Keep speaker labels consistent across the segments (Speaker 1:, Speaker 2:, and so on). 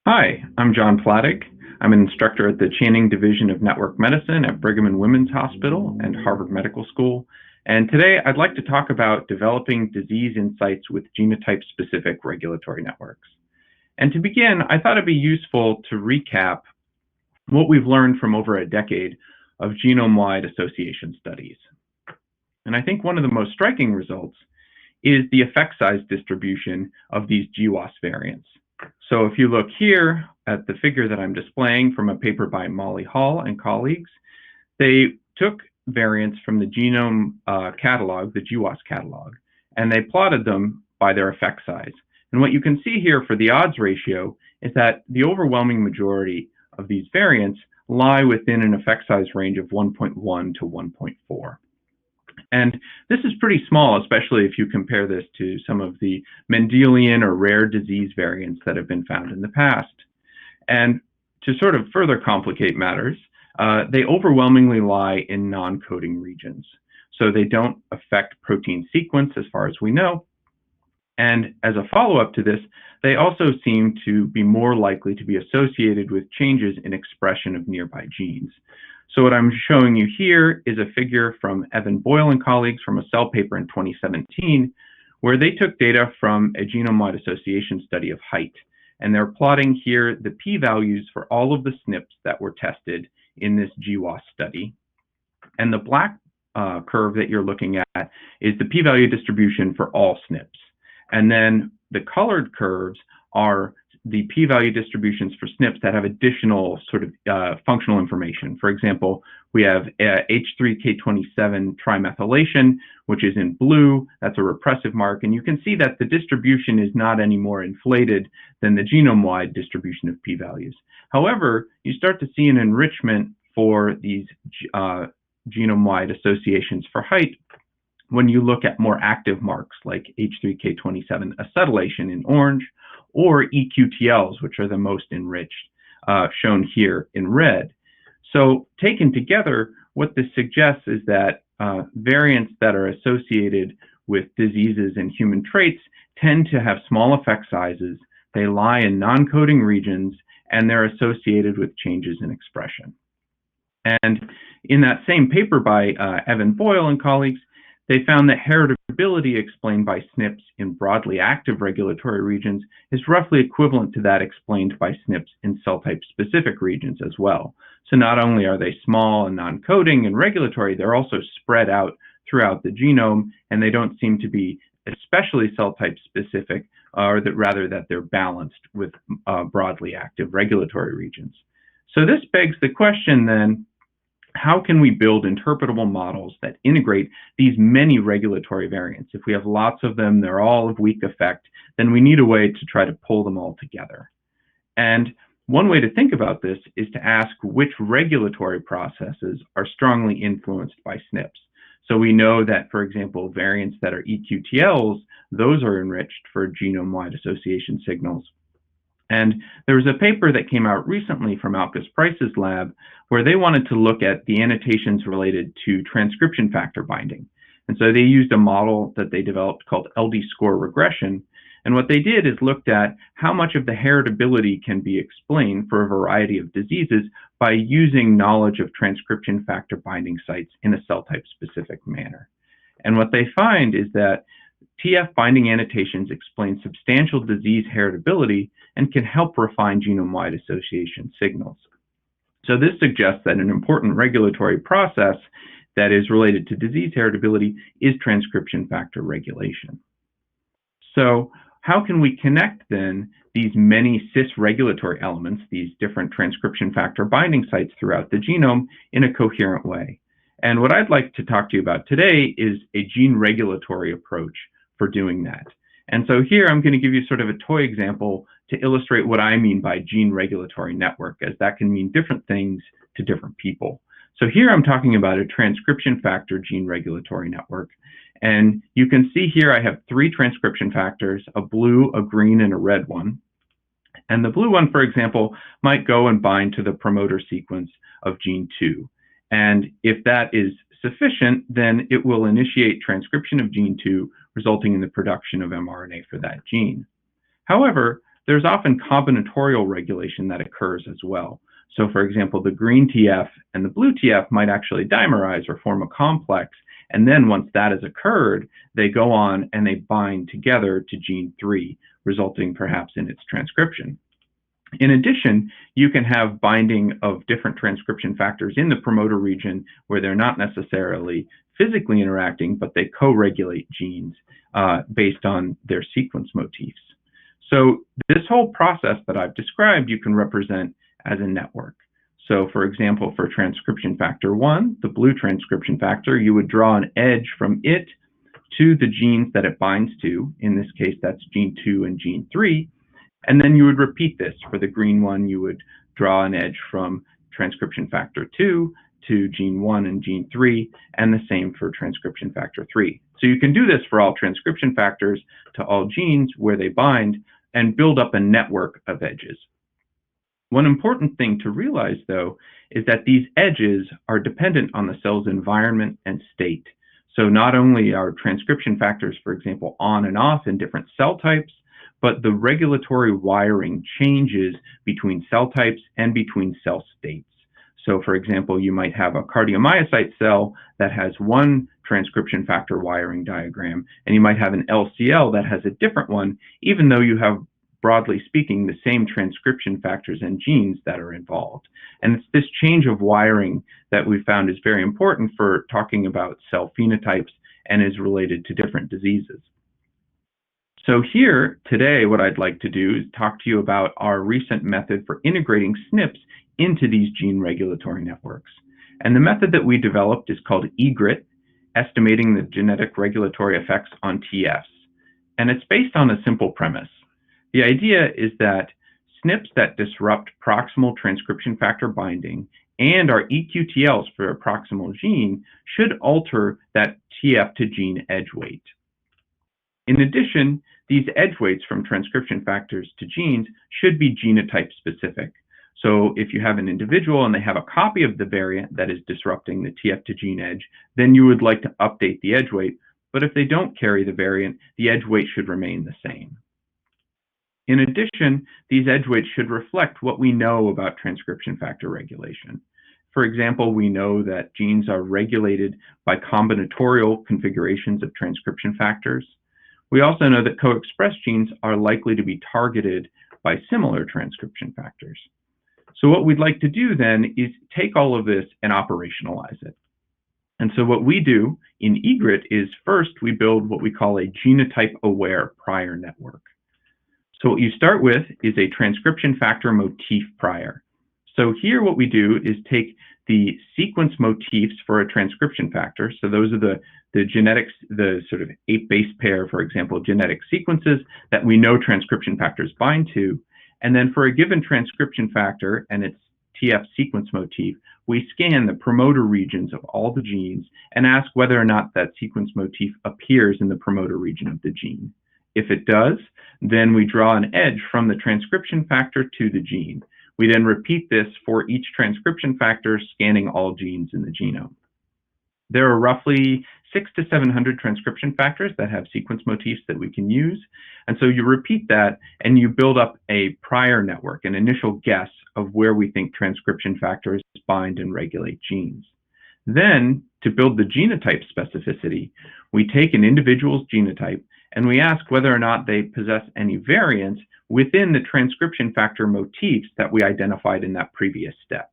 Speaker 1: Hi, I'm John Platig. I'm an instructor at the Channing Division of Network Medicine at Brigham and Women's Hospital and Harvard Medical School. And today I'd like to talk about developing disease insights with genotype-specific regulatory networks. And to begin, I thought it'd be useful to recap what we've learned from over a decade of genome-wide association studies. And I think one of the most striking results is the effect size distribution of these GWAS variants. So if you look here at the figure that I'm displaying from a paper by Molly Hall and colleagues, they took variants from the genome catalog, the GWAS catalog, and they plotted them by their effect size. And what you can see here for the odds ratio is that the overwhelming majority of these variants lie within an effect size range of 1.1 to 1.4. And this is pretty small, especially if you compare this to some of the Mendelian or rare disease variants that have been found in the past. And to sort of further complicate matters, they overwhelmingly lie in non-coding regions. So they don't affect protein sequence as far as we know. And as a follow-up to this, they also seem to be more likely to be associated with changes in expression of nearby genes. So what I'm showing you here is a figure from Evan Boyle and colleagues from a Cell paper in 2017, where they took data from a genome-wide association study of height. And they're plotting here the p-values for all of the SNPs that were tested in this GWAS study. And the black curve that you're looking at is the p-value distribution for all SNPs. And then the colored curves are the p-value distributions for SNPs that have additional sort of functional information. For example, we have H3K27 trimethylation, which is in blue. That's a repressive mark. And you can see that the distribution is not any more inflated than the genome-wide distribution of p-values. However, you start to see an enrichment for these genome-wide associations for height when you look at more active marks like H3K27 acetylation in orange, or eQTLs, which are the most enriched, shown here in red. So taken together, what this suggests is that variants that are associated with diseases and human traits tend to have small effect sizes, they lie in non-coding regions, and they're associated with changes in expression. And in that same paper by Evan Boyle and colleagues, they found that heritability explained by SNPs in broadly active regulatory regions is roughly equivalent to that explained by SNPs in cell-type specific regions as well. So not only are they small and non-coding and regulatory, they're also spread out throughout the genome, and they don't seem to be especially cell-type specific, or that rather that they're balanced with broadly active regulatory regions. So this begs the question then, how can we build interpretable models that integrate these many regulatory variants? If we have lots of them, they're all of weak effect, then we need a way to try to pull them all together. And one way to think about this is to ask which regulatory processes are strongly influenced by SNPs. So we know that, for example, variants that are eQTLs, those are enriched for genome-wide association signals. And there was a paper that came out recently from Alcus Price's lab where they wanted to look at the annotations related to transcription factor binding. And so they used a model that they developed called LD score regression. And what they did is looked at how much of the heritability can be explained for a variety of diseases by using knowledge of transcription factor binding sites in a cell type specific manner. And what they find is that TF binding annotations explain substantial disease heritability and can help refine genome-wide association signals. So this suggests that an important regulatory process that is related to disease heritability is transcription factor regulation. So how can we connect then these many cis regulatory elements, these different transcription factor binding sites throughout the genome, in a coherent way? And what I'd like to talk to you about today is a gene regulatory approach for doing that. And so here I'm going to give you sort of a toy example to illustrate what I mean by gene regulatory network, as that can mean different things to different people. So here I'm talking about a transcription factor gene regulatory network. And you can see here I have 3 transcription factors, a blue, a green, and a red one. And the blue one, for example, might go and bind to the promoter sequence of gene 2. And if that is sufficient, then it will initiate transcription of gene 2, resulting in the production of mRNA for that gene. However, there's often combinatorial regulation that occurs as well. So for example, the green TF and the blue TF might actually dimerize or form a complex, and then once that has occurred, they go on and they bind together to gene 3, resulting perhaps in its transcription. In addition, you can have binding of different transcription factors in the promoter region where they're not necessarily physically interacting, but they co-regulate genes based on their sequence motifs. So this whole process that I've described, you can represent as a network. So for example, for transcription factor 1, the blue transcription factor, you would draw an edge from it to the genes that it binds to. In this case, that's gene 2 and gene 3. And then you would repeat this. For the green one, you would draw an edge from transcription factor 2 to gene 1 and gene 3, and the same for transcription factor 3. So you can do this for all transcription factors to all genes where they bind and build up a network of edges. One important thing to realize, though, is that these edges are dependent on the cell's environment and state. So not only are transcription factors, for example, on and off in different cell types, but the regulatory wiring changes between cell types and between cell states. So for example, you might have a cardiomyocyte cell that has one transcription factor wiring diagram, and you might have an LCL that has a different one, even though you have, broadly speaking, the same transcription factors and genes that are involved. And it's this change of wiring that we found is very important for talking about cell phenotypes and is related to different diseases. So here, today, what I'd like to do is talk to you about our recent method for integrating SNPs into these gene regulatory networks. And the method that we developed is called eGRIT, Estimating the Genetic Regulatory Effects on TFs. And it's based on a simple premise. The idea is that SNPs that disrupt proximal transcription factor binding and are eQTLs for a proximal gene should alter that TF to gene edge weight. In addition, these edge weights from transcription factors to genes should be genotype specific. So if you have an individual and they have a copy of the variant that is disrupting the TF to gene edge, then you would like to update the edge weight. But if they don't carry the variant, the edge weight should remain the same. In addition, these edge weights should reflect what we know about transcription factor regulation. For example, we know that genes are regulated by combinatorial configurations of transcription factors. We also know that co-expressed genes are likely to be targeted by similar transcription factors. So what we'd like to do then is take all of this and operationalize it. And so what we do in eGRIT is first we build what we call a genotype-aware prior network. So what you start with is a transcription factor motif prior. So here what we do is take the sequence motifs for a transcription factor. So those are the genetics, the sort of 8 base pair, for example, genetic sequences that we know transcription factors bind to. And then for a given transcription factor and its TF sequence motif, we scan the promoter regions of all the genes and ask whether or not that sequence motif appears in the promoter region of the gene. If it does, then we draw an edge from the transcription factor to the gene. We then repeat this for each transcription factor, scanning all genes in the genome. There are roughly 600 to 700 transcription factors that have sequence motifs that we can use. And so you repeat that and you build up a prior network, an initial guess of where we think transcription factors bind and regulate genes. Then, to build the genotype specificity, we take an individual's genotype and we ask whether or not they possess any variants within the transcription factor motifs that we identified in that previous step.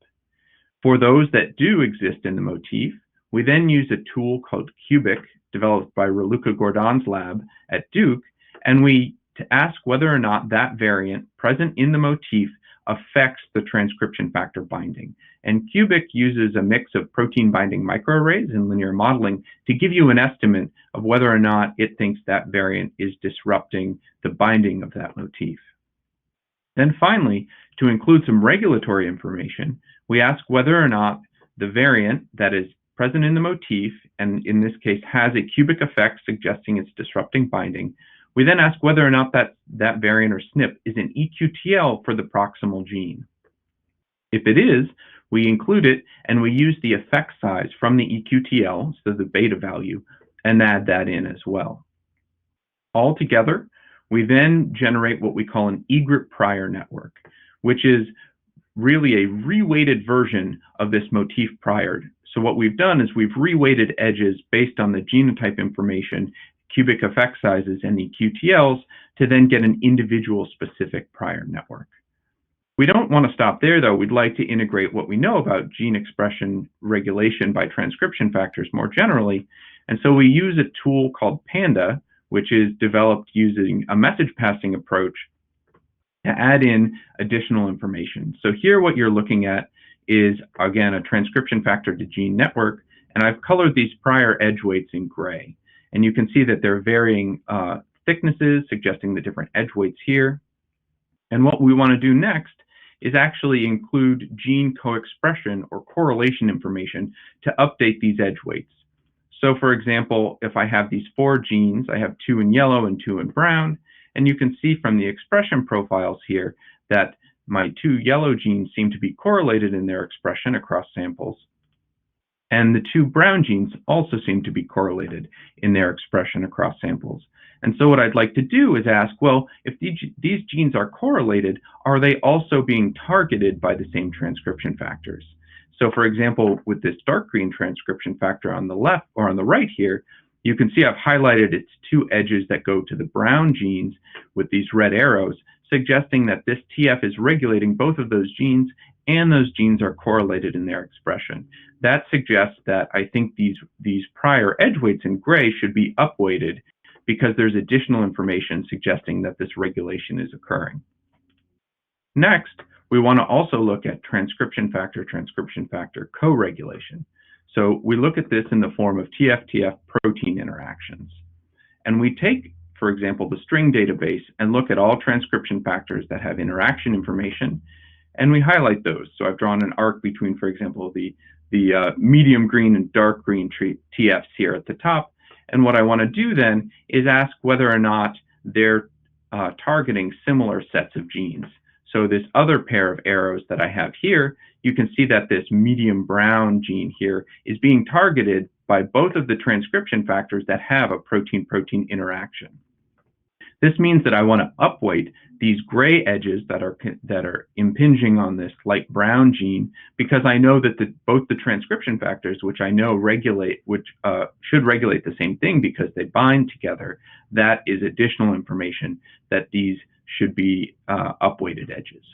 Speaker 1: For those that do exist in the motif, we then use a tool called Cubic, developed by Raluca Gordon's lab at Duke, and we ask whether or not that variant present in the motif affects the transcription factor binding. And Cubic uses a mix of protein binding microarrays and linear modeling to give you an estimate of whether or not it thinks that variant is disrupting the binding of that motif. Then finally, to include some regulatory information, we ask whether or not the variant that is present in the motif, and in this case has a cubic effect suggesting it's disrupting binding, we then ask whether or not that variant or SNP is an eQTL for the proximal gene. If it is, we include it and we use the effect size from the eQTL, so the beta value, and add that in as well. Altogether, We then generate what we call an egret prior network, which is really a reweighted version of this motif prior. So what we've done is we've reweighted edges based on the genotype information, cubic effect sizes, and eQTLs to then get an individual specific prior network. We don't want to stop there, though. We'd like to integrate what we know about gene expression regulation by transcription factors more generally. And so we use a tool called Panda, which is developed using a message passing approach to add in additional information. So here what you're looking at is, again, a transcription factor to gene network, and I've colored these prior edge weights in gray. And you can see that they're varying thicknesses, suggesting the different edge weights here. And what we want to do next is actually include gene co-expression or correlation information to update these edge weights. So for example, if I have these 4 genes, I have 2 in yellow and 2 in brown, and you can see from the expression profiles here that my 2 yellow genes seem to be correlated in their expression across samples, and the 2 brown genes also seem to be correlated in their expression across samples. And so what I'd like to do is ask, well, if these genes are correlated, are they also being targeted by the same transcription factors? So for example, with this dark green transcription factor on the left or on the right here, you can see I've highlighted its 2 edges that go to the brown genes with these red arrows, suggesting that this TF is regulating both of those genes and those genes are correlated in their expression. That suggests that I think these prior edge weights in gray should be upweighted because there's additional information suggesting that this regulation is occurring. Next, we want to also look at transcription factor co-regulation. So we look at this in the form of TF-TF protein interactions. And we take, for example, the string database and look at all transcription factors that have interaction information, and we highlight those. So I've drawn an arc between, for example, the medium green and dark green TFs here at the top. And what I want to do then is ask whether or not they're targeting similar sets of genes. So this other pair of arrows that I have here, you can see that this medium brown gene here is being targeted by both of the transcription factors that have a protein-protein interaction. This means that I want to upweight these gray edges that are impinging on this light brown gene, because I know that both the transcription factors, which I know regulate, which should regulate the same thing because they bind together, that is additional information that these should be upweighted edges.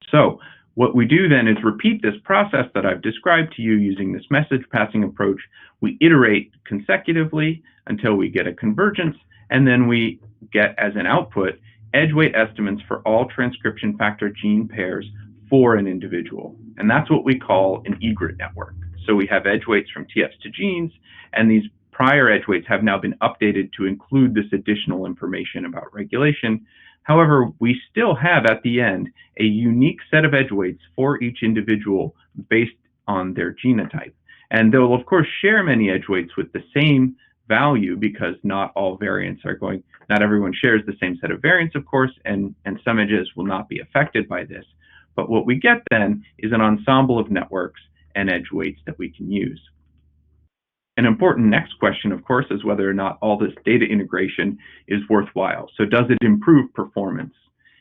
Speaker 1: So what we do then is repeat this process that I've described to you using this message passing approach. We iterate consecutively until we get a convergence, and then we get as an output edge weight estimates for all transcription factor gene pairs for an individual. And that's what we call an egret network. So we have edge weights from TFs to genes, and these prior edge weights have now been updated to include this additional information about regulation. However, we still have at the end a unique set of edge weights for each individual based on their genotype. And they'll of course share many edge weights with the same value, because not all variants are not everyone shares the same set of variants, of course, and some edges will not be affected by this. But what we get then is an ensemble of networks and edge weights that we can use. An important next question, of course, is whether or not all this data integration is worthwhile. So does it improve performance?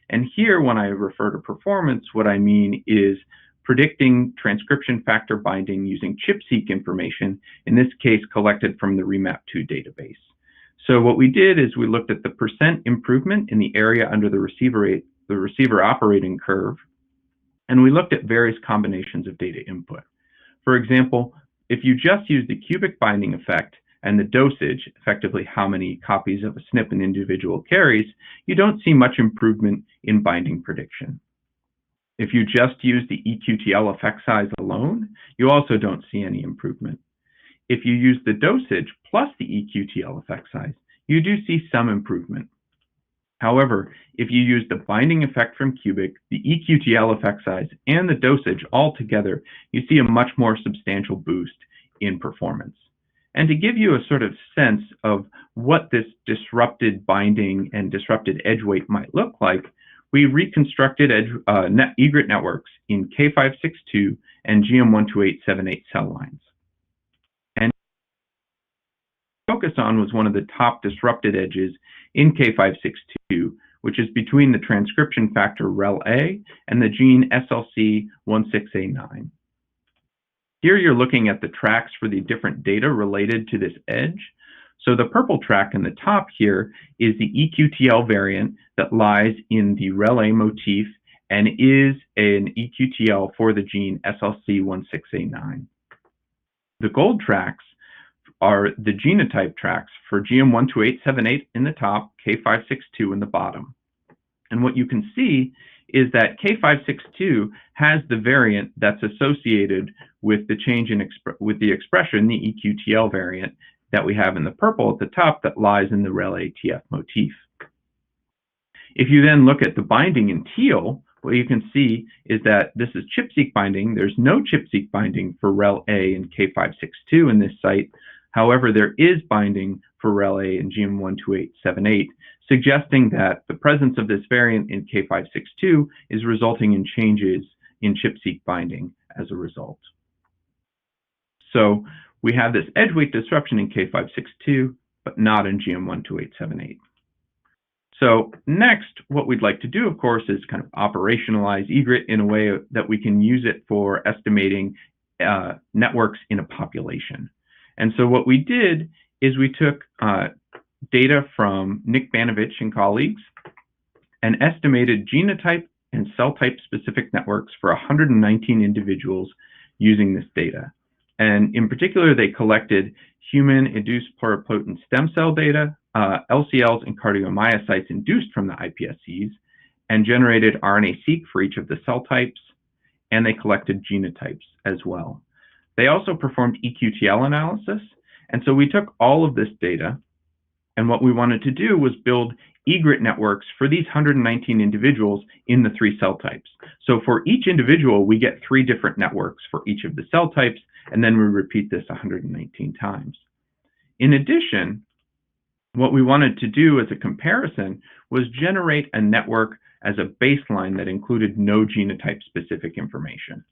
Speaker 1: And here, when I refer to performance, what I mean is predicting transcription factor binding using ChIP-seq information, in this case collected from the REMAP2 database. So what we did is we looked at the % improvement in the area under the receiver operating curve, and we looked at various combinations of data input. For example, if you just use the cubic binding effect and the dosage, effectively how many copies of a SNP an individual carries, you don't see much improvement in binding prediction. If you just use the eQTL effect size alone, you also don't see any improvement. If you use the dosage plus the eQTL effect size, you do see some improvement. However, if you use the binding effect from cubic, the eQTL effect size, and the dosage all together, you see a much more substantial boost in performance. And to give you a sort of sense of what this disrupted binding and disrupted edge weight might look like, we reconstructed egret networks in K562 and GM12878 cell lines. And focus on was one of the top disrupted edges in K562, which is between the transcription factor REL-A and the gene SLC16A9. Here you're looking at the tracks for the different data related to this edge. So the purple track in the top here is the eQTL variant that lies in the REL-A motif and is an eQTL for the gene SLC16A9. The gold tracks are the genotype tracks for GM12878 in the top, K562 in the bottom. And what you can see is that K562 has the variant that's associated with the change in with the expression, the eQTL variant that we have in the purple at the top that lies in the REL-A TF motif. If you then look at the binding in teal, what you can see is that this is ChIP-seq binding. There's no ChIP-seq binding for REL-A in K562 in this site. However, there is binding for REL-A in GM12878, suggesting that the presence of this variant in K562 is resulting in changes in ChIP-seq binding as a result. So we have this edge weight disruption in K562, but not in GM12878. So next, what we'd like to do, of course, is kind of operationalize egret in a way that we can use it for estimating networks in a population. And so what we did is we took data from Nick Banovich and colleagues and estimated genotype and cell type specific networks for 119 individuals using this data. And in particular, they collected human-induced pluripotent stem cell data, LCLs and cardiomyocytes induced from the iPSCs, and generated RNA-seq for each of the cell types, and they collected genotypes as well. They also performed eQTL analysis, and so we took all of this data, and what we wanted to do was build egret networks for these 119 individuals in the 3 cell types. So for each individual, we get 3 different networks for each of the cell types, and then we repeat this 119 times. In addition, what we wanted to do as a comparison was generate a network as a baseline that included no genotype-specific information.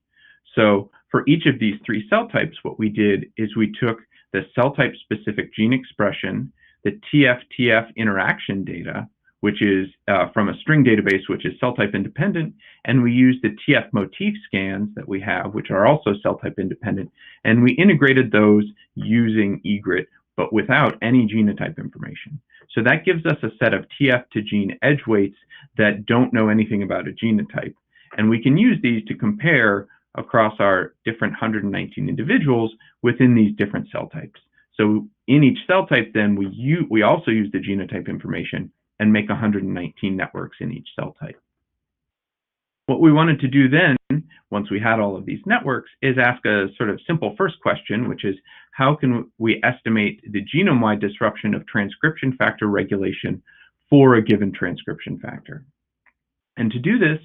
Speaker 1: So for each of these 3 cell types, what we did is we took the cell type-specific gene expression, the TF-TF interaction data, which is from a string database, which is cell type independent, and we used the TF motif scans that we have, which are also cell type independent, and we integrated those using egret, but without any genotype information. So that gives us a set of TF to gene edge weights that don't know anything about a genotype. And we can use these to compare across our different 119 individuals within these different cell types. So in each cell type, then we also use the genotype information and make 119 networks in each cell type. What we wanted to do then, once we had all of these networks, is ask a sort of simple first question, which is how can we estimate the genome-wide disruption of transcription factor regulation for a given transcription factor? And to do this,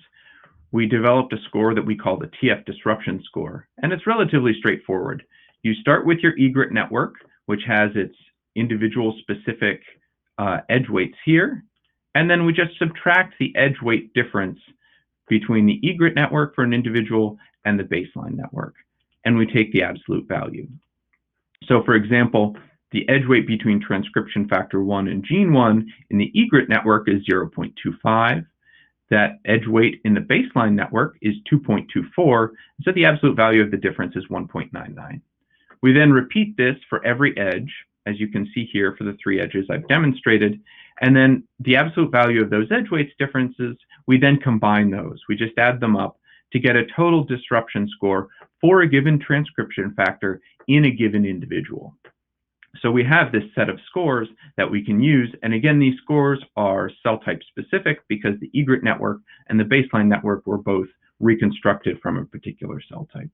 Speaker 1: we developed a score that we call the TF disruption score, and it's relatively straightforward. You start with your egret network, which has its individual specific edge weights here, and then we just subtract the edge weight difference between the egret network for an individual and the baseline network, and we take the absolute value. So for example, the edge weight between transcription factor 1 and gene 1 in the egret network is 0.25. That edge weight in the baseline network is 2.24, so the absolute value of the difference is 1.99. We then repeat this for every edge, as you can see here for the 3 edges I've demonstrated, and then the absolute value of those edge weights differences, we then combine those. We just add them up to get a total disruption score for a given transcription factor in a given individual. So we have this set of scores that we can use, and again, these scores are cell type specific because the egret network and the baseline network were both reconstructed from a particular cell type.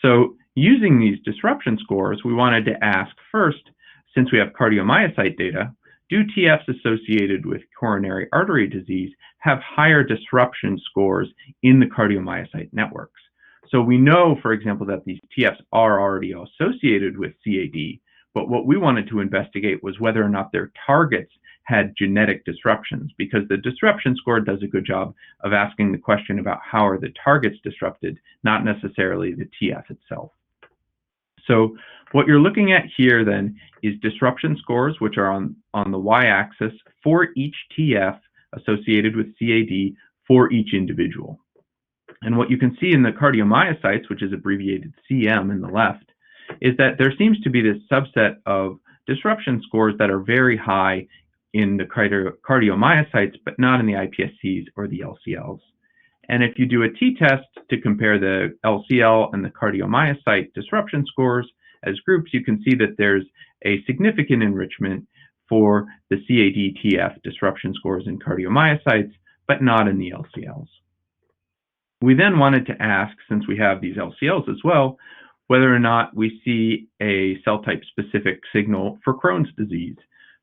Speaker 1: So using these disruption scores, we wanted to ask first, since we have cardiomyocyte data, do TFs associated with coronary artery disease have higher disruption scores in the cardiomyocyte networks? So we know, for example, that these TFs are already associated with CAD, but what we wanted to investigate was whether or not their targets had genetic disruptions, because the disruption score does a good job of asking the question about how are the targets disrupted, not necessarily the TF itself. So what you're looking at here then is disruption scores, which are on the y-axis for each TF associated with CAD for each individual. And what you can see in the cardiomyocytes, which is abbreviated CM in the left, is that there seems to be this subset of disruption scores that are very high in the cardiomyocytes, but not in the iPSCs or the LCLs. And if you do a t-test to compare the LCL and the cardiomyocyte disruption scores as groups, you can see that there's a significant enrichment for the CAD-TF disruption scores in cardiomyocytes, but not in the LCLs. We then wanted to ask, since we have these LCLs as well, whether or not we see a cell type specific signal for Crohn's disease.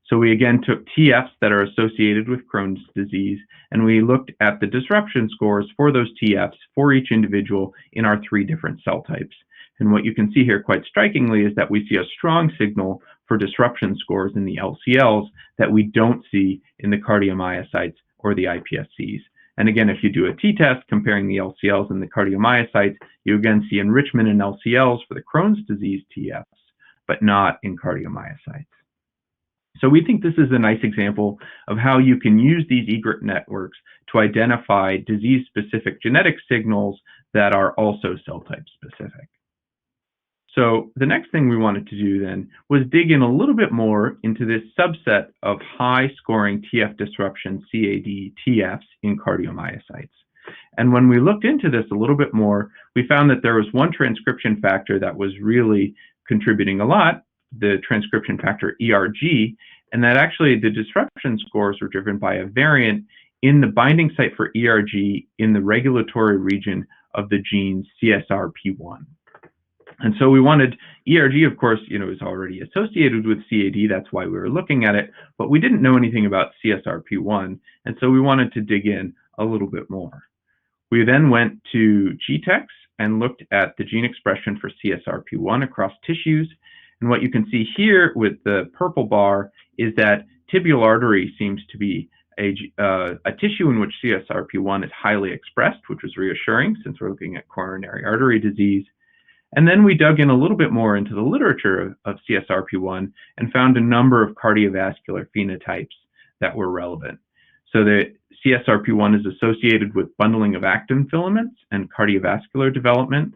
Speaker 1: So we again took TFs that are associated with Crohn's disease, and we looked at the disruption scores for those TFs for each individual in our 3 different cell types. And what you can see here quite strikingly is that we see a strong signal for disruption scores in the LCLs that we don't see in the cardiomyocytes or the iPSCs. And again, if you do a t-test comparing the LCLs and the cardiomyocytes, you again see enrichment in LCLs for the Crohn's disease TFs, but not in cardiomyocytes. So we think this is a nice example of how you can use these egret networks to identify disease-specific genetic signals that are also cell type specific. So the next thing we wanted to do then was dig in a little bit more into this subset of high-scoring TF disruption CAD TFs in cardiomyocytes. And when we looked into this a little bit more, we found that there was one transcription factor that was really contributing a lot, the transcription factor ERG, and that actually the disruption scores were driven by a variant in the binding site for ERG in the regulatory region of the gene CSRP1. And so we wanted, ERG, of course, is already associated with CAD, that's why we were looking at it, but we didn't know anything about CSRP1, and so we wanted to dig in a little bit more. We then went to GTEx and looked at the gene expression for CSRP1 across tissues, and what you can see here with the purple bar is that tibial artery seems to be a tissue in which CSRP1 is highly expressed, which was reassuring since we're looking at coronary artery disease. And then we dug in a little bit more into the literature of CSRP1 and found a number of cardiovascular phenotypes that were relevant. So the CSRP1 is associated with bundling of actin filaments and cardiovascular development.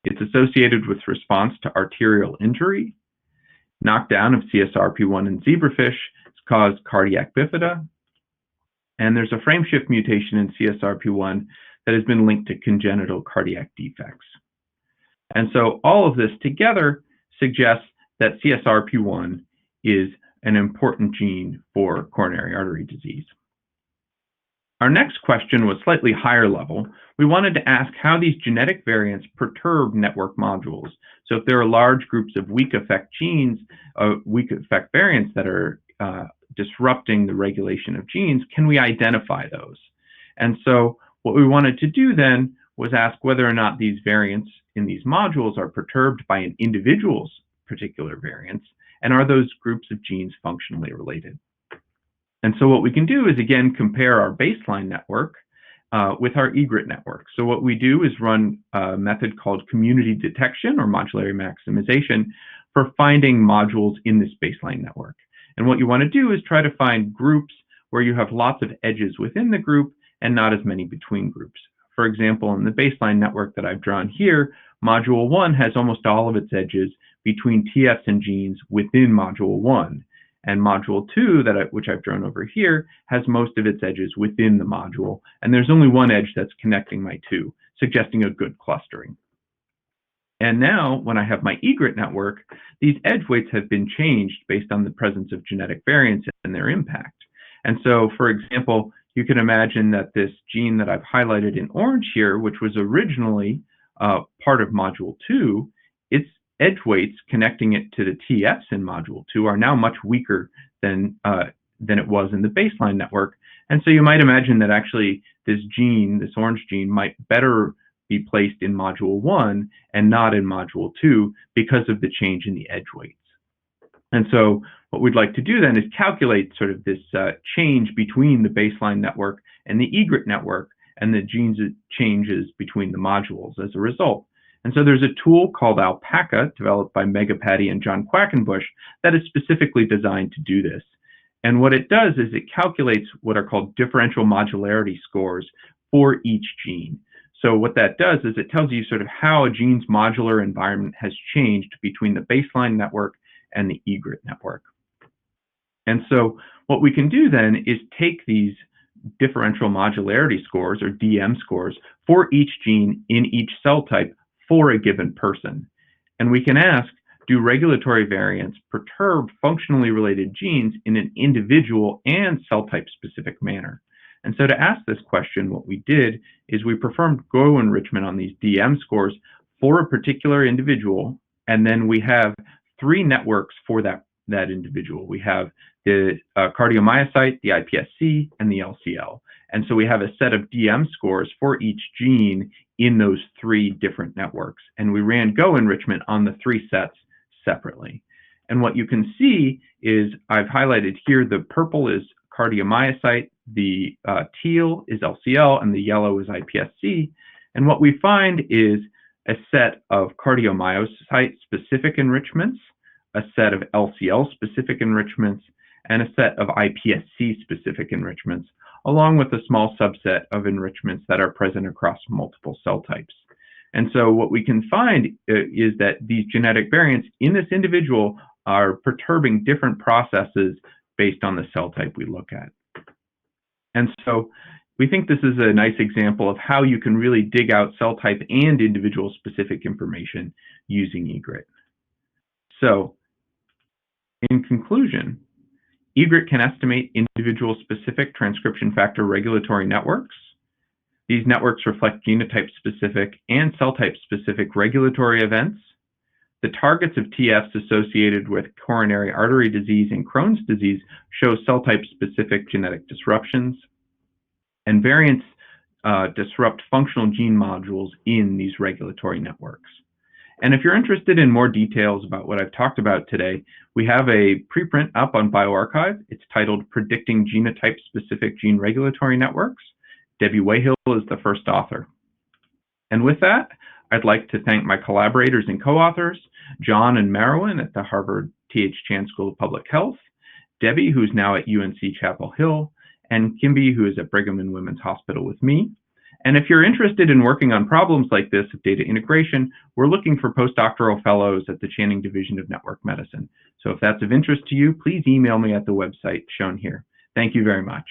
Speaker 1: It's associated with response to arterial injury. Knockdown of CSRP1 in zebrafish has caused cardiac bifida. And there's a frameshift mutation in CSRP1 that has been linked to congenital cardiac defects. And so all of this together suggests that CSRP1 is an important gene for coronary artery disease. Our next question was slightly higher level. We wanted to ask how these genetic variants perturb network modules. So if there are large groups of weak effect genes, weak effect variants that are disrupting the regulation of genes, can we identify those? And so what we wanted to do then was ask whether or not these variants in these modules are perturbed by an individual's particular variants, and are those groups of genes functionally related? And so what we can do is, again, compare our baseline network with our egret network. So what we do is run a method called community detection or modulary maximization for finding modules in this baseline network. And what you want to do is try to find groups where you have lots of edges within the group and not as many between groups. For example, in the baseline network that I've drawn here, module 1 has almost all of its edges between TFs and genes within module 1. And module 2, which I've drawn over here, has most of its edges within the module. And there's only one edge that's connecting my two, suggesting a good clustering. And now, when I have my egret network, these edge weights have been changed based on the presence of genetic variants and their impact. And so, for example, you can imagine that this gene that I've highlighted in orange here, which was originally part of module 2, its edge weights connecting it to the TFs in module 2 are now much weaker than it was in the baseline network. And so you might imagine that actually this gene, this orange gene, might better be placed in module 1 and not in module 2 because of the change in the edge weights. And so what we'd like to do then is calculate sort of this change between the baseline network and the egret network and the genes changes between the modules as a result. And so there's a tool called Alpaca, developed by Megapatty and John Quackenbush, that is specifically designed to do this. And what it does is it calculates what are called differential modularity scores for each gene. So what that does is it tells you sort of how a gene's modular environment has changed between the baseline network and the egret network. And so what we can do then is take these differential modularity scores, or DM scores, for each gene in each cell type for a given person. And we can ask, do regulatory variants perturb functionally related genes in an individual and cell type specific manner? And so to ask this question, what we did is we performed Go enrichment on these DM scores for a particular individual, and then we have 3 networks for that individual. We have the cardiomyocyte, the iPSC, and the LCL. And so we have a set of DM scores for each gene in those 3 different networks. And we ran Go enrichment on the 3 sets separately. And what you can see is I've highlighted here, the purple is cardiomyocyte, the teal is LCL, and the yellow is iPSC. And what we find is a set of cardiomyocyte-specific enrichments, a set of LCL-specific enrichments, and a set of iPSC-specific enrichments, along with a small subset of enrichments that are present across multiple cell types. And so what we can find is that these genetic variants in this individual are perturbing different processes based on the cell type we look at. And so we think this is a nice example of how you can really dig out cell type and individual specific information using egret. So in conclusion, egret can estimate individual specific transcription factor regulatory networks. These networks reflect genotype-specific and cell type-specific regulatory events. The targets of TFs associated with coronary artery disease and Crohn's disease show cell type-specific genetic disruptions, and variants disrupt functional gene modules in these regulatory networks. And if you're interested in more details about what I've talked about today, we have a preprint up on bioRxiv. It's titled Predicting Genotype-Specific Gene Regulatory Networks. Debbie Wayhill is the first author. And with that, I'd like to thank my collaborators and co-authors, John and Marilyn at the Harvard T.H. Chan School of Public Health, Debbie, who's now at UNC Chapel Hill, and Kimby, who is at Brigham and Women's Hospital with me. And if you're interested in working on problems like this of data integration, we're looking for postdoctoral fellows at the Channing Division of Network Medicine. So if that's of interest to you, please email me at the website shown here. Thank you very much.